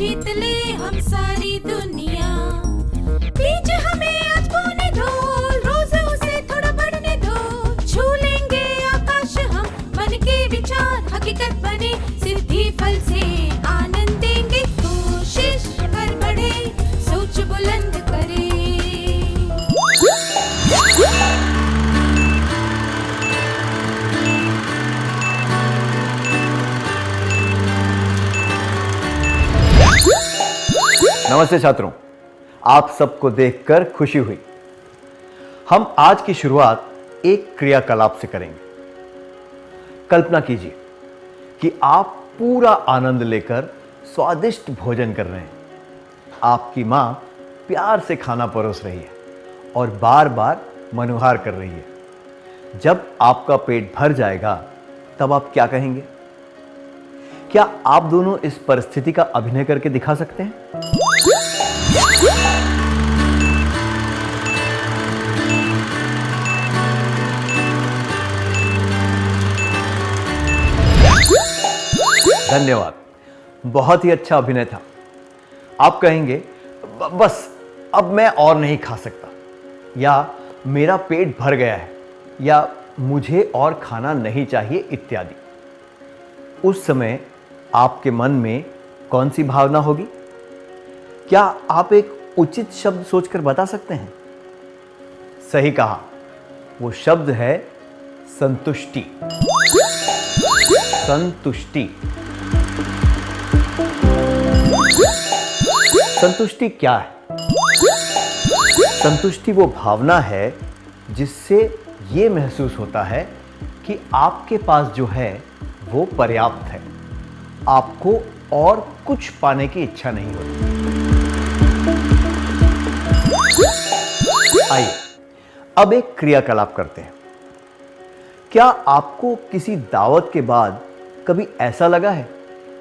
जीत ले हम सारी दुनिया। बीच हमें आज बोने दो, रोज उसे थोड़ा बढ़ने दो। छू लेंगे आकाश हम, मन के विचार हकीकत बने। सिद्धि फल से आनंद देंगे, कोशिश कर बढ़े, सोच बुलंद करे। नमस्ते छात्रों, आप सबको देखकर खुशी हुई। हम आज की शुरुआत एक क्रियाकलाप से करेंगे। कल्पना कीजिए कि आप पूरा आनंद लेकर स्वादिष्ट भोजन कर रहे हैं। आपकी मां प्यार से खाना परोस रही है और बार बार मनुहार कर रही है। जब आपका पेट भर जाएगा तब आप क्या कहेंगे? क्या आप दोनों इस परिस्थिति का अभिनय करके दिखा सकते हैं? धन्यवाद, बहुत ही अच्छा अभिनय था। आप कहेंगे बस अब मैं और नहीं खा सकता, या मेरा पेट भर गया है, या मुझे और खाना नहीं चाहिए इत्यादि। उस समय आपके मन में कौन सी भावना होगी? क्या आप एक उचित शब्द सोचकर बता सकते हैं? सही कहा, वो शब्द है संतुष्टि। संतुष्टि। संतुष्टि क्या है? संतुष्टि वो भावना है जिससे ये महसूस होता है कि आपके पास जो है वो पर्याप्त है। आपको और कुछ पाने की इच्छा नहीं होती। आइए अब एक क्रियाकलाप करते हैं। क्या आपको किसी दावत के बाद कभी ऐसा लगा है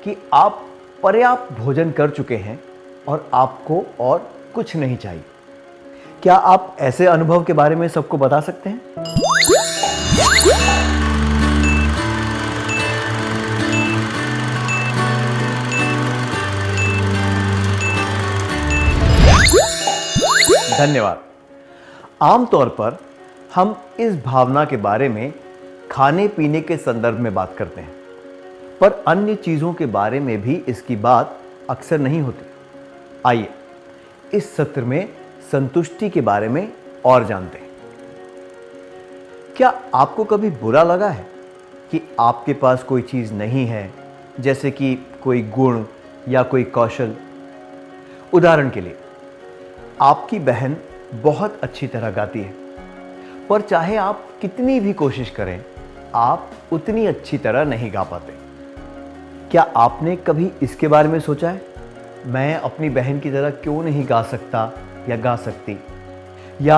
कि आप पर्याप्त भोजन कर चुके हैं और आपको और कुछ नहीं चाहिए? क्या आप ऐसे अनुभव के बारे में सबको बता सकते हैं? धन्यवाद। आमतौर पर हम इस भावना के बारे में खाने पीने के संदर्भ में बात करते हैं, पर अन्य चीजों के बारे में भी इसकी बात अक्सर नहीं होती। आइए इस सत्र में संतुष्टि के बारे में और जानते हैं। क्या आपको कभी बुरा लगा है कि आपके पास कोई चीज नहीं है, जैसे कि कोई गुण या कोई कौशल? उदाहरण के लिए, आपकी बहन बहुत अच्छी तरह गाती है, पर चाहे आप कितनी भी कोशिश करें, आप उतनी अच्छी तरह नहीं गा पाते। क्या आपने कभी इसके बारे में सोचा है, मैं अपनी बहन की तरह क्यों नहीं गा सकता या गा सकती? या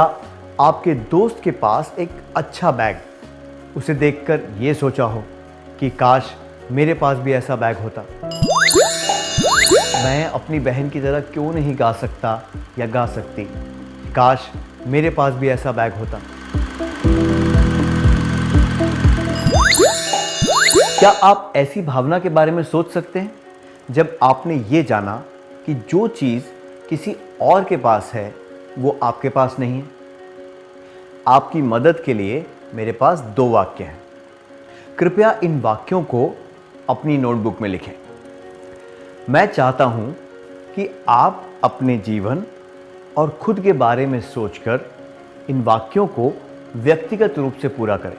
आपके दोस्त के पास एक अच्छा बैग, उसे देखकर ये सोचा हो कि काश मेरे पास भी ऐसा बैग होता। मैं अपनी बहन की तरह क्यों नहीं गा सकता या गा सकती, काश मेरे पास भी ऐसा बैग होता। क्या आप ऐसी भावना के बारे में सोच सकते हैं जब आपने ये जाना कि जो चीज़ किसी और के पास है वो आपके पास नहीं है? आपकी मदद के लिए मेरे पास 2 वाक्य हैं। कृपया इन वाक्यों को अपनी नोटबुक में लिखें। मैं चाहता हूं कि आप अपने जीवन और खुद के बारे में सोचकर इन वाक्यों को व्यक्तिगत रूप से पूरा करें।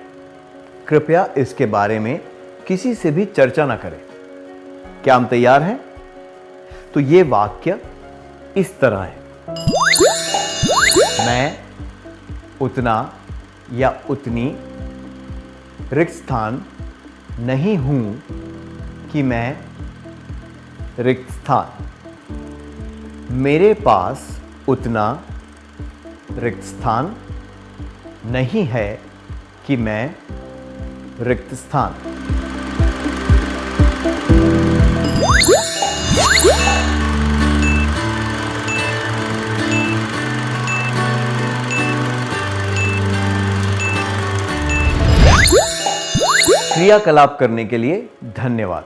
कृपया इसके बारे में किसी से भी चर्चा ना करें। क्या हम तैयार हैं? तो ये वाक्य इस तरह है। मैं उतना या उतनी रिक्त स्थान नहीं हूं कि मैं रिक्त स्थान। मेरे पास उतना रिक्त स्थान नहीं है कि मैं रिक्त स्थान। क्रियाकलाप करने के लिए धन्यवाद।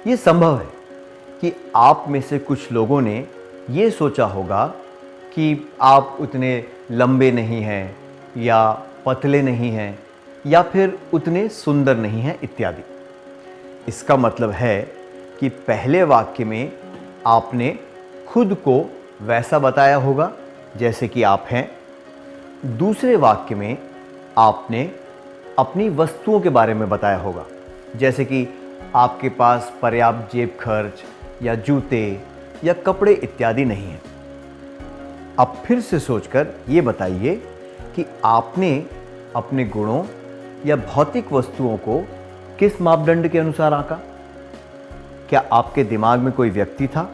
यह संभव है कि आप में से कुछ लोगों ने ये सोचा होगा कि आप उतने लंबे नहीं हैं या पतले नहीं हैं या फिर उतने सुंदर नहीं हैं इत्यादि। इसका मतलब है कि पहले वाक्य में आपने खुद को वैसा बताया होगा जैसे कि आप हैं। दूसरे वाक्य में आपने अपनी वस्तुओं के बारे में बताया होगा, जैसे कि आपके पास पर्याप्त जेब खर्च या जूते या कपड़े इत्यादि नहीं हैं। अब फिर से सोचकर ये बताइए कि आपने अपने गुणों या भौतिक वस्तुओं को किस मापदंड के अनुसार आंका? क्या आपके दिमाग में कोई व्यक्ति था?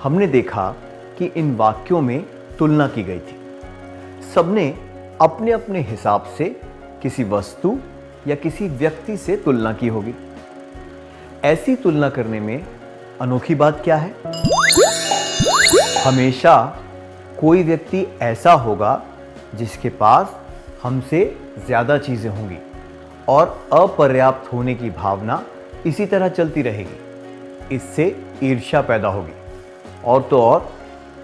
हमने देखा कि इन वाक्यों में तुलना की गई थी। सबने अपने अपने हिसाब से किसी वस्तु या किसी व्यक्ति से तुलना की होगी। ऐसी तुलना करने में अनोखी बात क्या है? हमेशा कोई व्यक्ति ऐसा होगा जिसके पास हमसे ज्यादा चीजें होंगी और अपर्याप्त होने की भावना इसी तरह चलती रहेगी। इससे ईर्ष्या पैदा होगी और तो और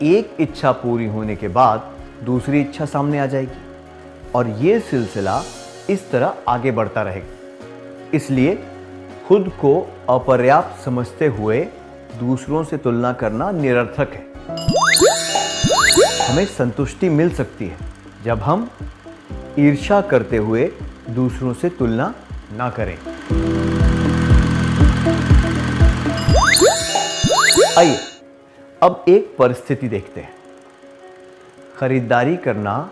एक इच्छा पूरी होने के बाद दूसरी इच्छा सामने आ जाएगी और ये सिलसिला इस तरह आगे बढ़ता रहेगा। इसलिए खुद को अपर्याप्त समझते हुए दूसरों से तुलना करना निरर्थक है। हमें संतुष्टि मिल सकती है जब हम ईर्ष्या करते हुए दूसरों से तुलना ना करें। आइए अब एक परिस्थिति देखते हैं। खरीदारी करना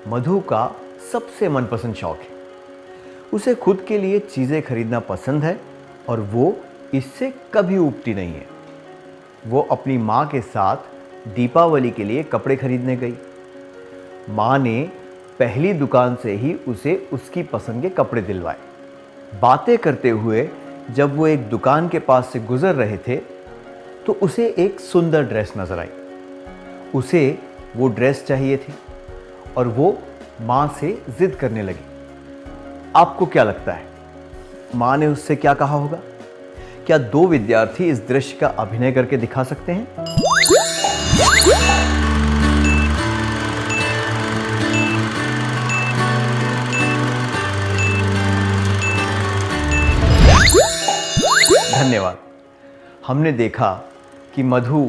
मधु का सबसे मनपसंद शौक है। उसे खुद के लिए चीजें खरीदना पसंद है और वो इससे कभी ऊबती नहीं है। वो अपनी माँ के साथ दीपावली के लिए कपड़े खरीदने गई। माँ ने पहली दुकान से ही उसे उसकी पसंद के कपड़े दिलवाए। बातें करते हुए जब वो एक दुकान के पास से गुजर रहे थे तो उसे एक सुंदर ड्रेस नजर आई। उसे वो ड्रेस चाहिए थी और वो माँ से जिद करने लगी। आपको क्या लगता है माँ ने उससे क्या कहा होगा? क्या दो विद्यार्थी इस दृश्य का अभिनय करके दिखा सकते हैं? धन्यवाद। हमने देखा कि मधु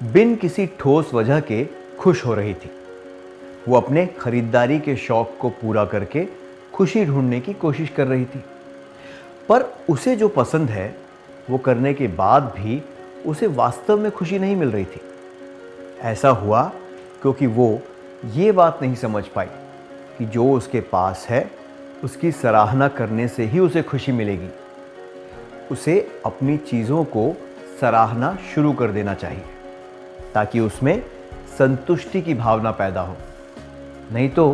बिन किसी ठोस वजह के खुश हो रही थी। वो अपने खरीदारी के शौक को पूरा करके खुशी ढूंढने की कोशिश कर रही थी, पर उसे जो पसंद है वो करने के बाद भी उसे वास्तव में खुशी नहीं मिल रही थी। ऐसा हुआ क्योंकि वो ये बात नहीं समझ पाई कि जो उसके पास है उसकी सराहना करने से ही उसे खुशी मिलेगी। उसे अपनी चीज़ों को सराहना शुरू कर देना चाहिए ताकि उसमें संतुष्टि की भावना पैदा हो। नहीं तो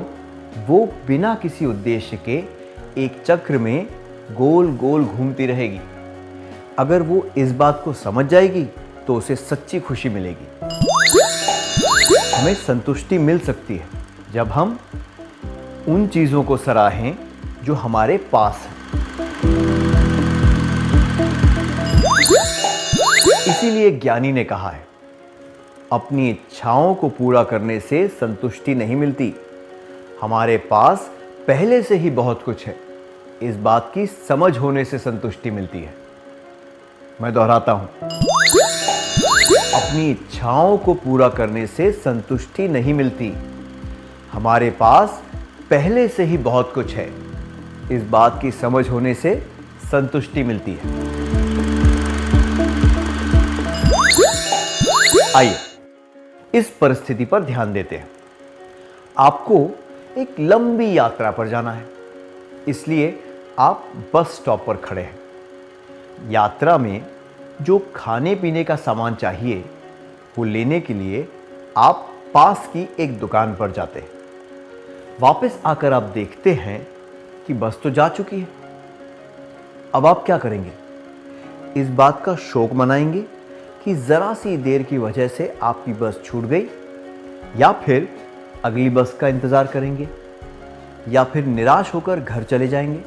वो बिना किसी उद्देश्य के एक चक्र में गोल गोल घूमती रहेगी। अगर वो इस बात को समझ जाएगी तो उसे सच्ची खुशी मिलेगी। हमें संतुष्टि मिल सकती है जब हम उन चीज़ों को सराहें जो हमारे पास हैं। इसीलिए ज्ञानी ने कहा है, अपनी इच्छाओं को पूरा करने से संतुष्टि नहीं मिलती। हमारे पास पहले से ही बहुत कुछ है, इस बात की समझ होने से संतुष्टि मिलती है। मैं दोहराता हूं, अपनी इच्छाओं को पूरा करने से संतुष्टि नहीं मिलती। हमारे पास पहले से ही बहुत कुछ है, इस बात की समझ होने से संतुष्टि मिलती है। आइए इस परिस्थिति पर ध्यान देते हैं। आपको एक लंबी यात्रा पर जाना है, इसलिए आप बस स्टॉप पर खड़े हैं। यात्रा में जो खाने पीने का सामान चाहिए वो लेने के लिए आप पास की एक दुकान पर जाते हैं। वापस आकर आप देखते हैं कि बस तो जा चुकी है। अब आप क्या करेंगे? इस बात का शोक मनाएंगे कि जरा सी देर की वजह से आपकी बस छूट गई, या फिर अगली बस का इंतजार करेंगे, या फिर निराश होकर घर चले जाएंगे?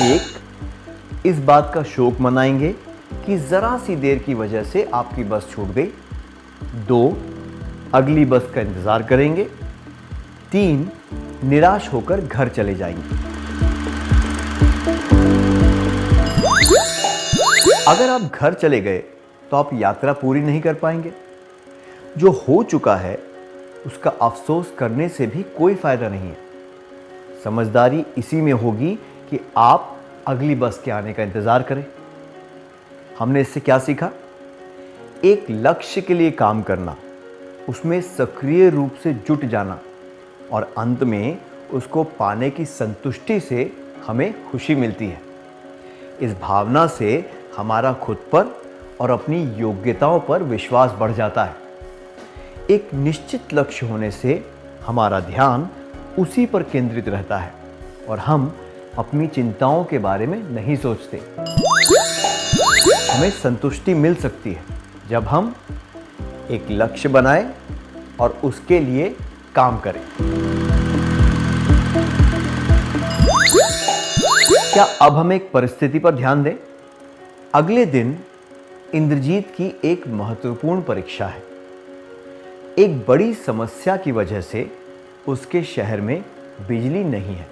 एक इस बात का शोक मनाएंगे कि जरा सी देर की वजह से आपकी बस छूट गई। 2, अगली बस का इंतजार करेंगे। 3, निराश होकर घर चले जाएंगे। अगर आप घर चले गए तो आप यात्रा पूरी नहीं कर पाएंगे। जो हो चुका है उसका अफसोस करने से भी कोई फायदा नहीं है। समझदारी इसी में होगी कि आप अगली बस के आने का इंतजार करें। हमने इससे क्या सीखा? एक लक्ष्य के लिए काम करना, उसमें सक्रिय रूप से जुट जाना और अंत में उसको पाने की संतुष्टि से हमें खुशी मिलती है। इस भावना से हमारा खुद पर और अपनी योग्यताओं पर विश्वास बढ़ जाता है। एक निश्चित लक्ष्य होने से हमारा ध्यान उसी पर केंद्रित रहता है और हम अपनी चिंताओं के बारे में नहीं सोचते। हमें संतुष्टि मिल सकती है जब हम एक लक्ष्य बनाएं और उसके लिए काम करें। क्या अब हम एक परिस्थिति पर ध्यान दें? अगले दिन इंद्रजीत की एक महत्वपूर्ण परीक्षा है। एक बड़ी समस्या की वजह से उसके शहर में बिजली नहीं है।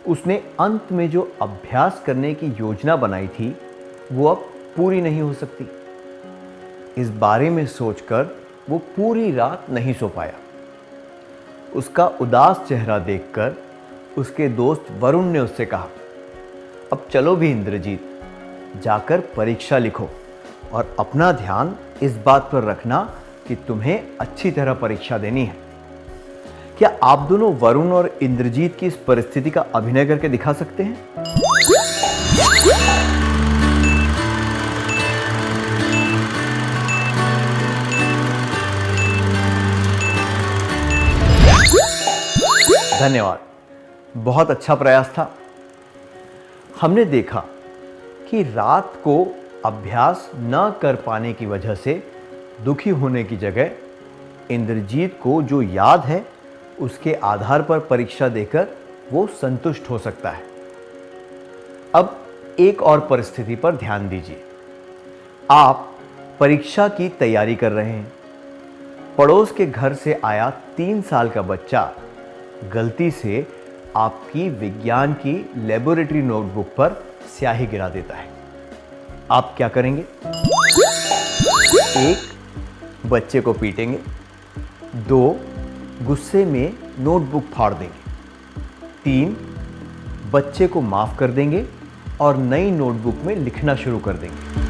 उसने अंत में जो अभ्यास करने की योजना बनाई थी वो अब पूरी नहीं हो सकती। इस बारे में सोचकर वो पूरी रात नहीं सो पाया। उसका उदास चेहरा देखकर उसके दोस्त वरुण ने उससे कहा, अब चलो भी इंद्रजीत, जाकर परीक्षा लिखो और अपना ध्यान इस बात पर रखना कि तुम्हें अच्छी तरह परीक्षा देनी है। क्या आप दोनों वरुण और इंद्रजीत की इस परिस्थिति का अभिनय करके दिखा सकते हैं? धन्यवाद, बहुत अच्छा प्रयास था। हमने देखा कि रात को अभ्यास न कर पाने की वजह से दुखी होने की जगह इंद्रजीत को जो याद है उसके आधार पर परीक्षा देकर वो संतुष्ट हो सकता है। अब एक और परिस्थिति पर ध्यान दीजिए। आप परीक्षा की तैयारी कर रहे हैं। पड़ोस के घर से आया 3 साल का बच्चा गलती से आपकी विज्ञान की लेबोरेटरी नोटबुक पर स्याही गिरा देता है। आप क्या करेंगे? 1, बच्चे को पीटेंगे। 2, गुस्से में नोटबुक फाड़ देंगे। 3, बच्चे को माफ कर देंगे और नई नोटबुक में लिखना शुरू कर देंगे।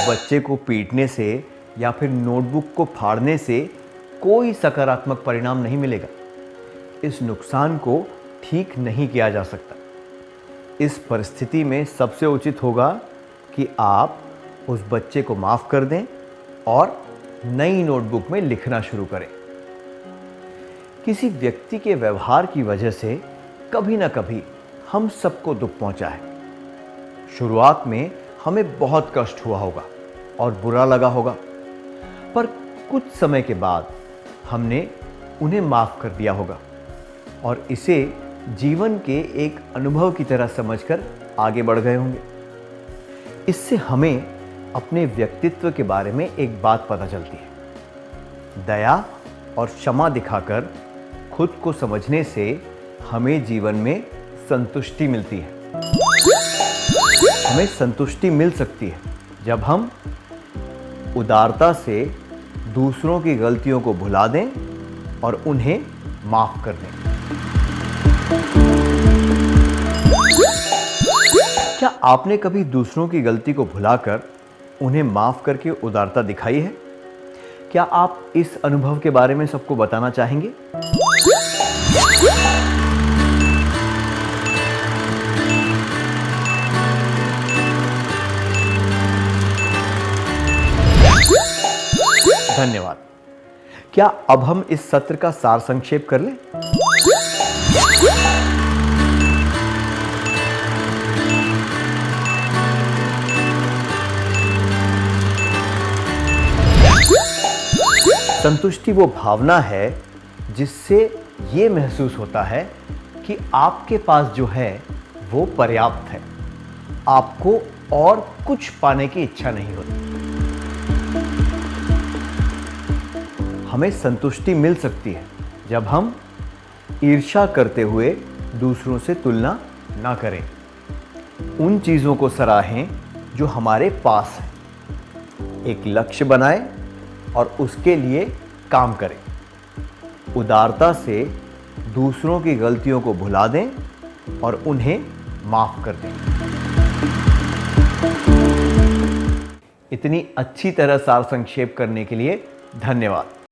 बच्चे को पीटने से या फिर नोटबुक को फाड़ने से कोई सकारात्मक परिणाम नहीं मिलेगा। इस नुकसान को ठीक नहीं किया जा सकता। इस परिस्थिति में सबसे उचित होगा कि आप उस बच्चे को माफ कर दें और नई नोटबुक में लिखना शुरू करें। किसी व्यक्ति के व्यवहार की वजह से कभी ना कभी हम सबको दुख पहुंचा है। शुरुआत में हमें बहुत कष्ट हुआ होगा और बुरा लगा होगा, पर कुछ समय के बाद हमने उन्हें माफ कर दिया होगा और इसे जीवन के एक अनुभव की तरह समझकर आगे बढ़ गए होंगे। इससे हमें अपने व्यक्तित्व के बारे में एक बात पता चलती है। दया और क्षमा दिखाकर खुद को समझने से हमें जीवन में संतुष्टि मिलती है। हमें संतुष्टि मिल सकती है जब हम उदारता से दूसरों की गलतियों को भुला दें और उन्हें माफ कर दें। क्या आपने कभी दूसरों की गलती को भुलाकर उन्हें माफ करके उदारता दिखाई है? क्या आप इस अनुभव के बारे में सबको बताना चाहेंगे? धन्यवाद। क्या अब हम इस सत्र का सार संक्षेप कर लें? संतुष्टि वो भावना है जिससे ये महसूस होता है कि आपके पास जो है वो पर्याप्त है, आपको और कुछ पाने की इच्छा नहीं होती। हमें संतुष्टि मिल सकती है जब हम ईर्ष्या करते हुए दूसरों से तुलना ना करें, उन चीज़ों को सराहें जो हमारे पास है, एक लक्ष्य बनाएं और उसके लिए काम करें। उदारता से दूसरों की गलतियों को भुला दें और उन्हें माफ कर दें। इतनी अच्छी तरह सार संक्षेप करने के लिए धन्यवाद।